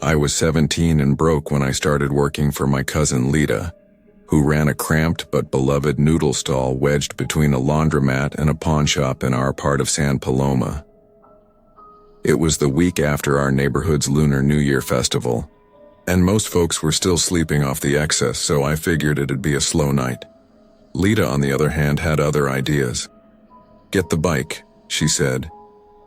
I was 17 and broke when I started working for my cousin Lita, who ran a cramped but beloved noodle stall wedged between a laundromat and a pawn shop in our part of San Paloma. It was the week after our neighborhood's Lunar New Year festival, and most folks were still sleeping off the excess, so I figured it'd be a slow night. Lita, on the other hand, had other ideas. "Get the bike," she said,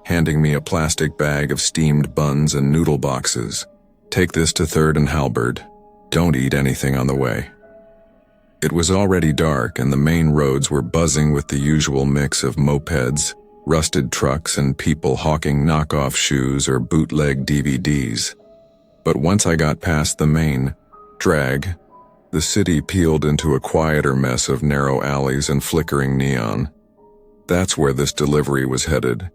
handing me a plastic bag of steamed buns and noodle boxes. "Take this to 3rd and Halberd. Don't eat anything on the way." It was already dark and the main roads were buzzing with the usual mix of mopeds, rusted trucks, and people hawking knockoff shoes or bootleg DVDs. But once I got past the main drag, the city peeled into a quieter mess of narrow alleys and flickering neon. That's where this delivery was headed,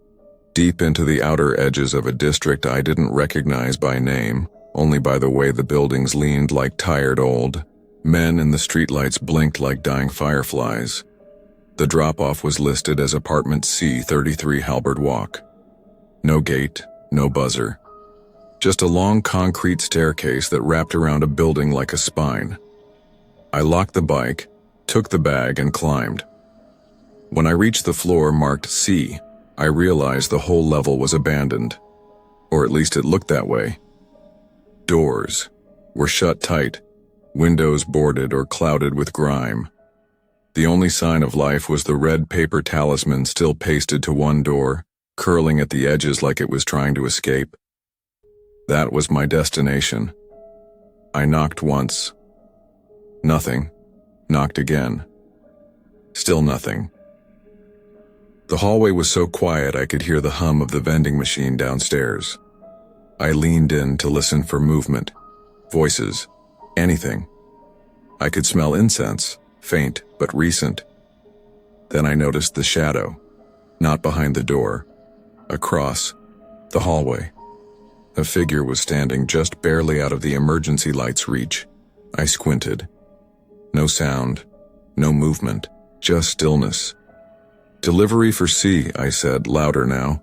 deep into the outer edges of a district I didn't recognize by name, only by the way the buildings leaned like tired old men and the streetlights blinked like dying fireflies. The drop-off was listed as Apartment C, 33 Halberd Walk. No gate, no buzzer. Just a long concrete staircase that wrapped around a building like a spine. I locked the bike, took the bag, and climbed. When I reached the floor marked C, I realized the whole level was abandoned. Or at least it looked that way. Doors were shut tight, windows boarded or clouded with grime. The only sign of life was the red paper talisman still pasted to one door, curling at the edges like it was trying to escape. That was my destination. I knocked once. Nothing. Knocked again. Still nothing. The hallway was so quiet I could hear the hum of the vending machine downstairs. I leaned in to listen for movement, voices, anything. I could smell incense, faint but recent. Then I noticed the shadow, not behind the door, across the hallway. A figure was standing just barely out of the emergency light's reach. I squinted. No sound, no movement, just stillness. "Delivery for C," I said, louder now.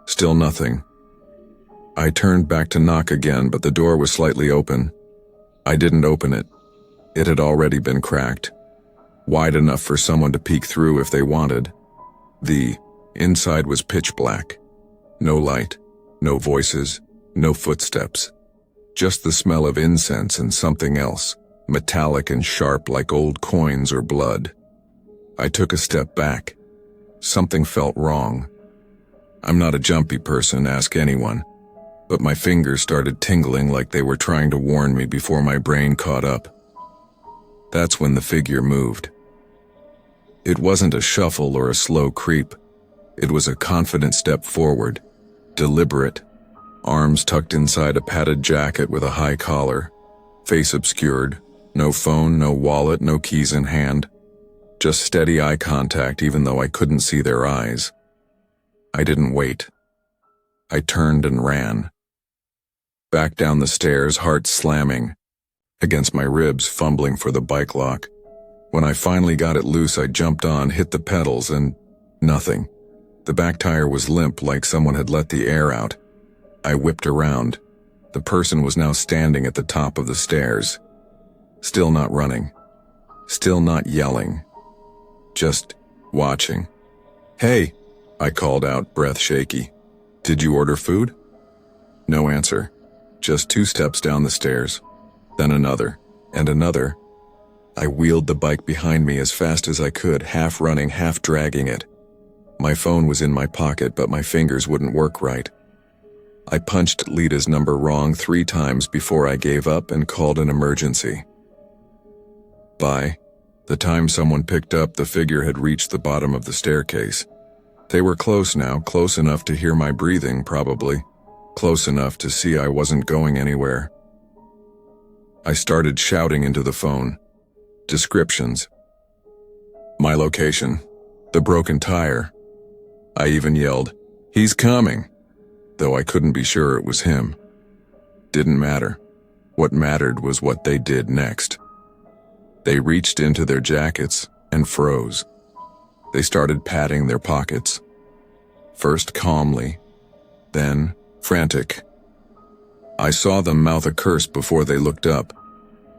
Still nothing. I turned back to knock again, but the door was slightly open. I didn't open it. It had already been cracked, wide enough for someone to peek through if they wanted. The inside was pitch black. No light, no voices, no footsteps. Just the smell of incense and something else, metallic and sharp like old coins or blood. I took a step back. Something felt wrong. I'm not a jumpy person, ask anyone, but my fingers started tingling like they were trying to warn me before my brain caught up. That's when the figure moved. It wasn't a shuffle or a slow creep. It was a confident step forward, deliberate, arms tucked inside a padded jacket with a high collar, face obscured, no phone, no wallet, no keys in hand. Just steady eye contact even though I couldn't see their eyes. I didn't wait. I turned and ran. Back down the stairs, heart slamming against my ribs, fumbling for the bike lock. When I finally got it loose, I jumped on, hit the pedals, and nothing. The back tire was limp like someone had let the air out. I whipped around. The person was now standing at the top of the stairs. Still not running. Still not yelling. Just watching. "Hey," I called out, breath shaky. "Did you order food?" No answer. Just 2 steps down the stairs. Then another, and another. I wheeled the bike behind me as fast as I could, half running, half dragging it. My phone was in my pocket, but my fingers wouldn't work right. I punched Lita's number wrong 3 times before I gave up and called an emergency. By the time someone picked up, the figure had reached the bottom of the staircase. They were close now, close enough to hear my breathing, probably. Close enough to see I wasn't going anywhere. I started shouting into the phone. Descriptions. My location. The broken tire. I even yelled, "He's coming!" though I couldn't be sure it was him. Didn't matter. What mattered was what they did next. They reached into their jackets and froze. They started patting their pockets. First calmly, then frantic. I saw them mouth a curse before they looked up,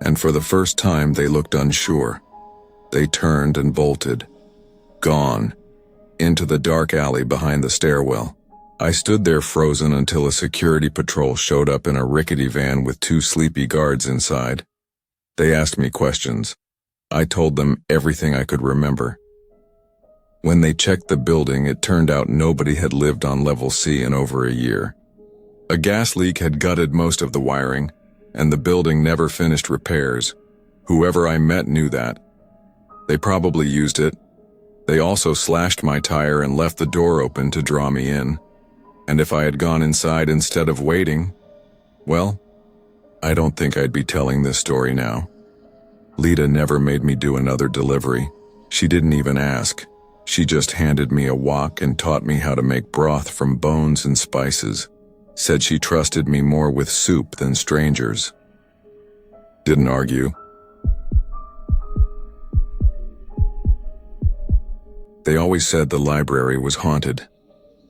and for the first time they looked unsure. They turned and bolted. Gone. Into the dark alley behind the stairwell. I stood there frozen until a security patrol showed up in a rickety van with 2 sleepy guards inside. They asked me questions. I told them everything I could remember. When they checked the building, it turned out nobody had lived on level C in over a year. A gas leak had gutted most of the wiring, and the building never finished repairs. Whoever I met knew that. They probably used it. They also slashed my tire and left the door open to draw me in. And if I had gone inside instead of waiting, well, I don't think I'd be telling this story now. Lita never made me do another delivery. She didn't even ask. She just handed me a wok and taught me how to make broth from bones and spices. Said she trusted me more with soup than strangers. Didn't argue. They always said the library was haunted,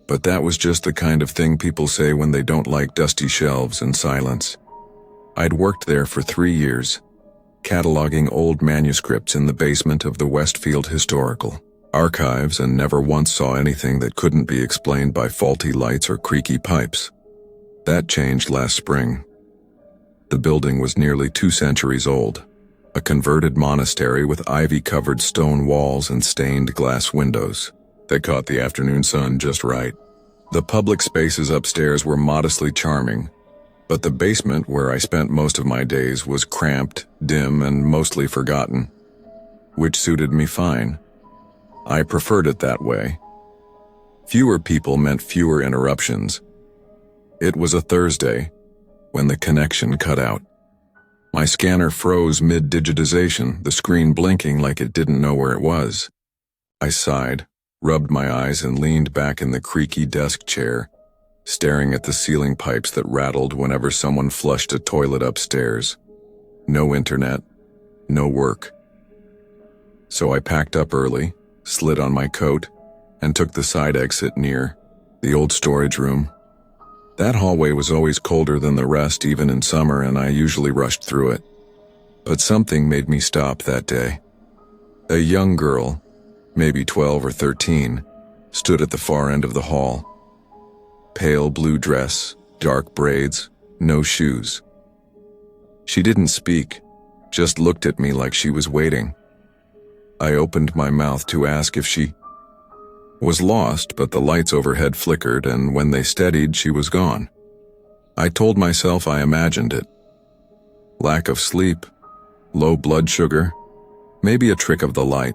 but that was just the kind of thing people say when they don't like dusty shelves and silence. I'd worked there for 3 years, cataloging old manuscripts in the basement of the Westfield Historical Archives, and never once saw anything that couldn't be explained by faulty lights or creaky pipes. That changed last spring. The building was nearly 2 centuries old, a converted monastery with ivy-covered stone walls and stained glass windows that caught the afternoon sun just right. The public spaces upstairs were modestly charming, but the basement, where I spent most of my days, was cramped, dim, and mostly forgotten, which suited me fine. I preferred it that way. Fewer people meant fewer interruptions. It was a Thursday when the connection cut out. My scanner froze mid-digitization, the screen blinking like it didn't know where it was. I sighed, rubbed my eyes, and leaned back in the creaky desk chair, staring at the ceiling pipes that rattled whenever someone flushed a toilet upstairs. No internet, no work. So I packed up early, slid on my coat, and took the side exit near the old storage room. That hallway was always colder than the rest, even in summer, and I usually rushed through it. But something made me stop that day. A young girl, maybe 12 or 13, stood at the far end of the hall. Pale blue dress, dark braids, no shoes. She didn't speak, just looked at me like she was waiting. I opened my mouth to ask if she was lost, but the lights overhead flickered, and when they steadied, she was gone. I told myself I imagined it. Lack of sleep, low blood sugar, maybe a trick of the light.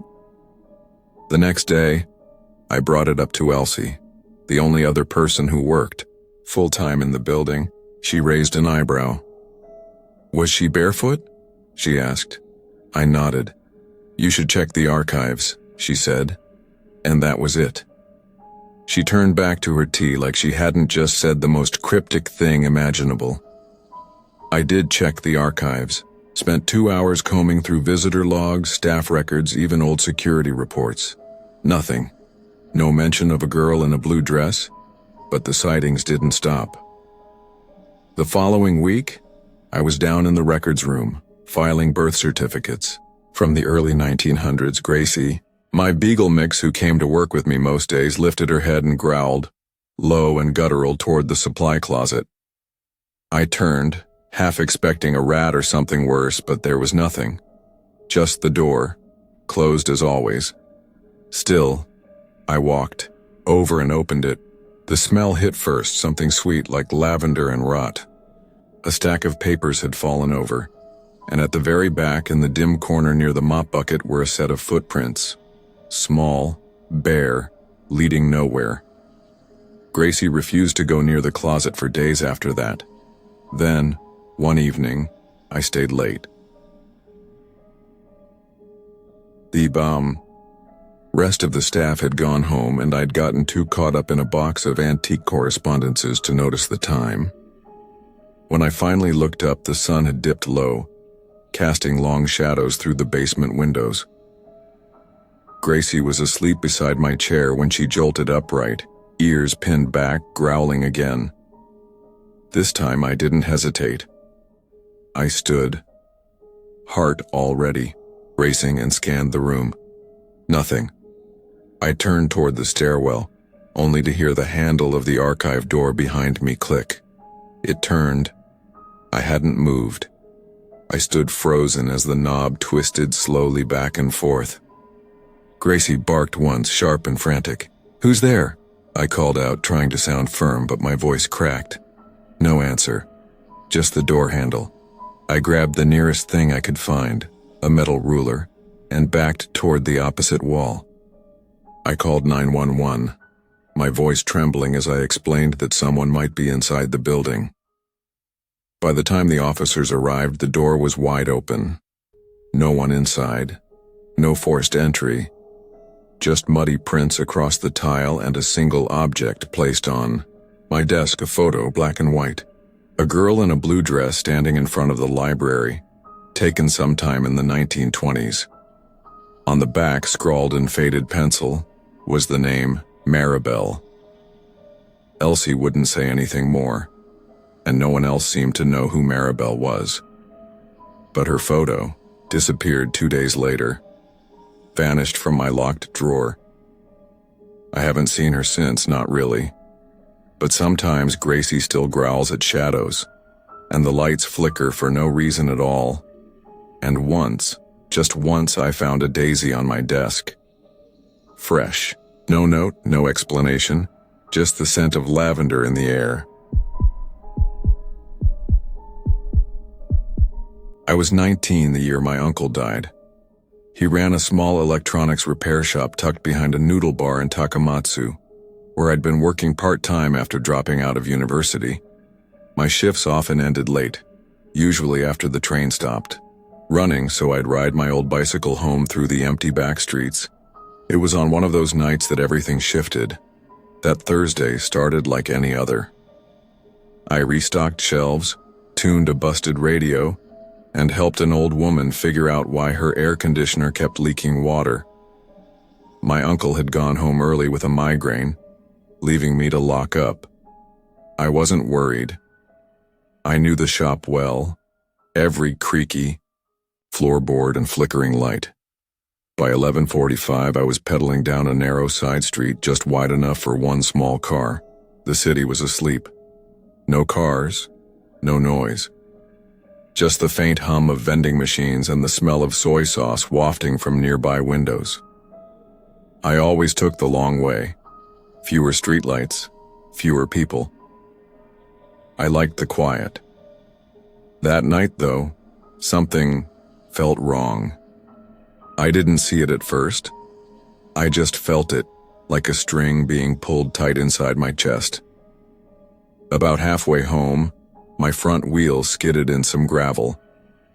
The next day, I brought it up to Elsie, the only other person who worked full-time in the building. She raised an eyebrow. "Was she barefoot?" she asked. I nodded. "You should check the archives," she said. And that was it. She turned back to her tea like she hadn't just said the most cryptic thing imaginable. I did check the archives, spent 2 hours combing through visitor logs, staff records, even old security reports. Nothing. No mention of a girl in a blue dress, but the sightings didn't stop. The following week, I was down in the records room, filing birth certificates. From the early 1900s, Gracie, my beagle mix who came to work with me most days, lifted her head and growled, low and guttural, toward the supply closet. I turned, half expecting a rat or something worse, but there was nothing. Just the door, closed as always. Still, I walked over and opened it. The smell hit first, something sweet like lavender and rot. A stack of papers had fallen over, and at the very back in the dim corner near the mop bucket were a set of footprints. Small, bare, leading nowhere. Gracie refused to go near the closet for days after that. Then, one evening, I stayed late. The rest of the staff had gone home, and I'd gotten too caught up in a box of antique correspondences to notice the time. When I finally looked up, the sun had dipped low, casting long shadows through the basement windows. Gracie was asleep beside my chair when she jolted upright, ears pinned back, growling again. This time I didn't hesitate. I stood, heart already racing, and scanned the room. Nothing. I turned toward the stairwell, only to hear the handle of the archive door behind me click. It turned. I hadn't moved. I stood frozen as the knob twisted slowly back and forth. Gracie barked once, sharp and frantic. "Who's there?" I called out, trying to sound firm, but my voice cracked. No answer. Just the door handle. I grabbed the nearest thing I could find, a metal ruler, and backed toward the opposite wall. I called 911, my voice trembling as I explained that someone might be inside the building. By the time the officers arrived, the door was wide open. No one inside. No forced entry. Just muddy prints across the tile and a single object placed on my desk, a photo, black and white. A girl in a blue dress standing in front of the library, taken sometime in the 1920s. On the back, scrawled in faded pencil, was the name Maribel. Elsie wouldn't say anything more, and no one else seemed to know who Maribel was. But her photo disappeared 2 days later, vanished from my locked drawer. I haven't seen her since, not really. But sometimes Gracie still growls at shadows, and the lights flicker for no reason at all. And once, just once, I found a daisy on my desk. Fresh. No note, no explanation, just the scent of lavender in the air. I was 19 the year my uncle died. He ran a small electronics repair shop tucked behind a noodle bar in Takamatsu, where I'd been working part-time after dropping out of university. My shifts often ended late, usually after the train stopped. Running, so I'd ride my old bicycle home through the empty back streets. It was on one of those nights that everything shifted. That Thursday started like any other. I restocked shelves, tuned a busted radio, and helped an old woman figure out why her air conditioner kept leaking water. My uncle had gone home early with a migraine, leaving me to lock up. I wasn't worried. I knew the shop well, every creaky floorboard and flickering light. By 11:45, I was pedaling down a narrow side street just wide enough for one small car. The city was asleep. No cars, no noise. Just the faint hum of vending machines and the smell of soy sauce wafting from nearby windows. I always took the long way. Fewer streetlights, fewer people. I liked the quiet. That night, though, something felt wrong. I didn't see it at first. I just felt it, like a string being pulled tight inside my chest. About halfway home, my front wheel skidded in some gravel,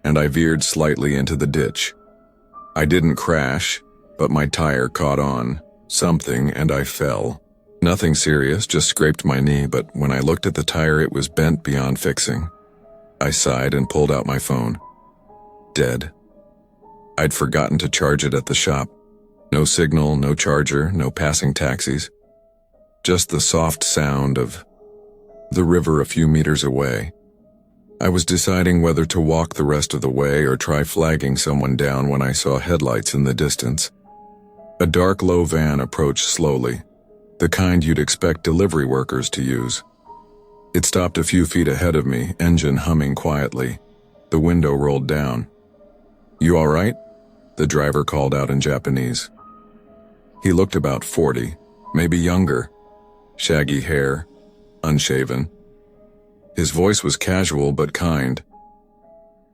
and I veered slightly into the ditch. I didn't crash, but my tire caught on something and I fell. Nothing serious, just scraped my knee, but when I looked at the tire, it was bent beyond fixing. I sighed and pulled out my phone. Dead. I'd forgotten to charge it at the shop. No signal, no charger, no passing taxis. Just the soft sound of the river a few meters away. I was deciding whether to walk the rest of the way or try flagging someone down when I saw headlights in the distance. A dark, low van approached slowly, the kind you'd expect delivery workers to use. It stopped a few feet ahead of me, engine humming quietly. The window rolled down. "You all right?" the driver called out in Japanese. He looked about 40, maybe younger. Shaggy hair, unshaven. His voice was casual but kind.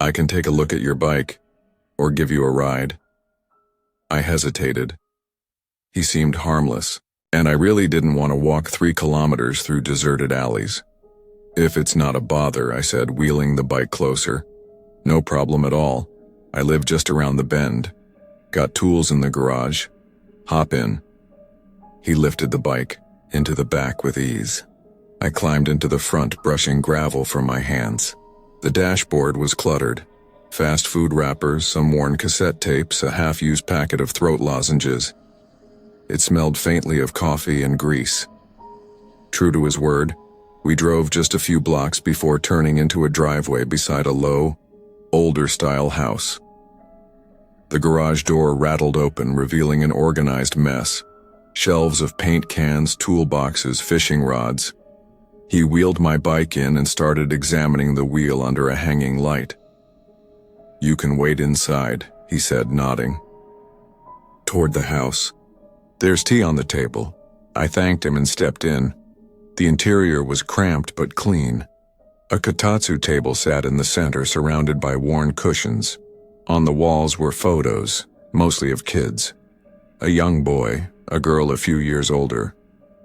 "I can take a look at your bike, or give you a ride." I hesitated. He seemed harmless, and I really didn't want to walk 3 kilometers through deserted alleys. "If it's not a bother," I said, wheeling the bike closer. "No problem at all. I live just around the bend. Got tools in the garage. Hop in." He lifted the bike into the back with ease. I climbed into the front, brushing gravel from my hands. The dashboard was cluttered. Fast food wrappers, some worn cassette tapes, a half-used packet of throat lozenges. It smelled faintly of coffee and grease. True to his word, We drove just a few blocks before turning into a driveway beside a low, older-style house. The garage door rattled open, revealing an organized mess. Shelves of paint cans, toolboxes, fishing rods. He wheeled my bike in and started examining the wheel under a hanging light. "You can wait inside," he said, nodding toward the house. "There's tea on the table." I thanked him and stepped in. The interior was cramped but clean. A kotatsu table sat in the center, surrounded by worn cushions. On the walls were photos, mostly of kids. A young boy, a girl a few years older.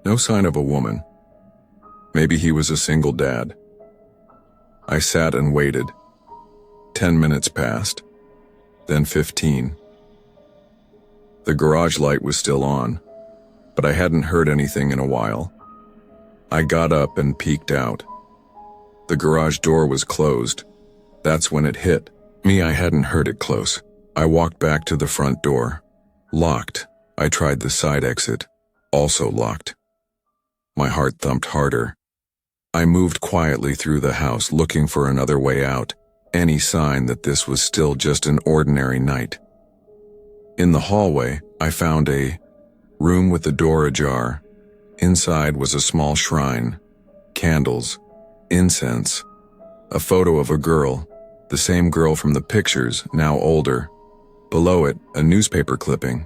No sign of a woman. Maybe he was a single dad. I sat and waited. 10 minutes passed, then 15. The garage light was still on, but I hadn't heard anything in a while. I got up and peeked out. The garage door was closed. That's when it hit me. I hadn't heard it close. I walked back to the front door. Locked. I tried the side exit. Also locked. My heart thumped harder. I moved quietly through the house, looking for another way out, any sign that this was still just an ordinary night. In the hallway, I found a room with the door ajar. Inside was a small shrine, candles, incense, a photo of a girl, the same girl from the pictures, now older. Below it, a newspaper clipping.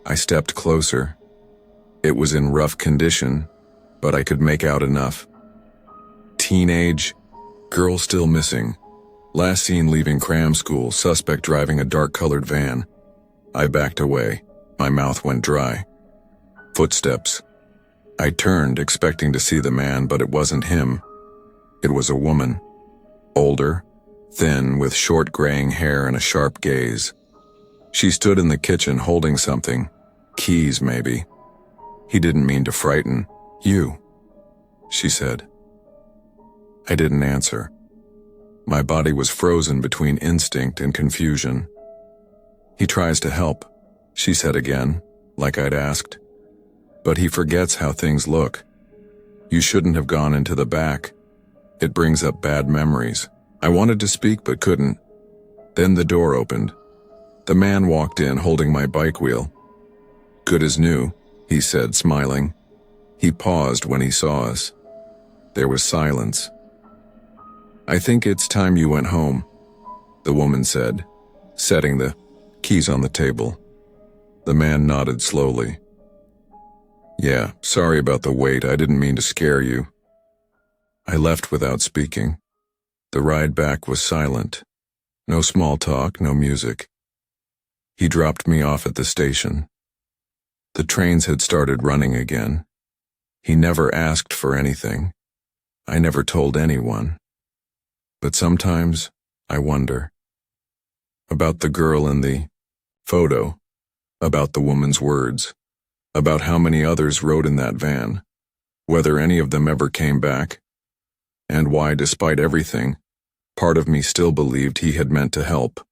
I stepped closer. It was in rough condition, but I could make out enough. Teenage, girl still missing. Last seen leaving cram school, suspect driving a dark-colored van. I backed away. My mouth went dry. Footsteps. I turned, expecting to see the man, but it wasn't him. It was a woman. Older, thin, with short graying hair and a sharp gaze. She stood in the kitchen holding something. Keys, maybe. He didn't mean to frighten. "You," she said. I didn't answer. My body was frozen between instinct and confusion. "He tries to help," she said again, like I'd asked. "But he forgets how things look. You shouldn't have gone into the back. It brings up bad memories." I wanted to speak but couldn't. Then the door opened. The man walked in holding my bike wheel. "Good as new," he said, smiling. He paused when he saw us. There was silence. "I think it's time you went home," the woman said, setting the keys on the table. The man nodded slowly. "Yeah, sorry about the wait. I didn't mean to scare you." I left without speaking. The ride back was silent. No small talk, no music. He dropped me off at the station. The trains had started running again. He never asked for anything. I never told anyone. But sometimes I wonder. About the girl in the photo. About the woman's words. About how many others rode in that van. Whether any of them ever came back. And why, despite everything, part of me still believed he had meant to help.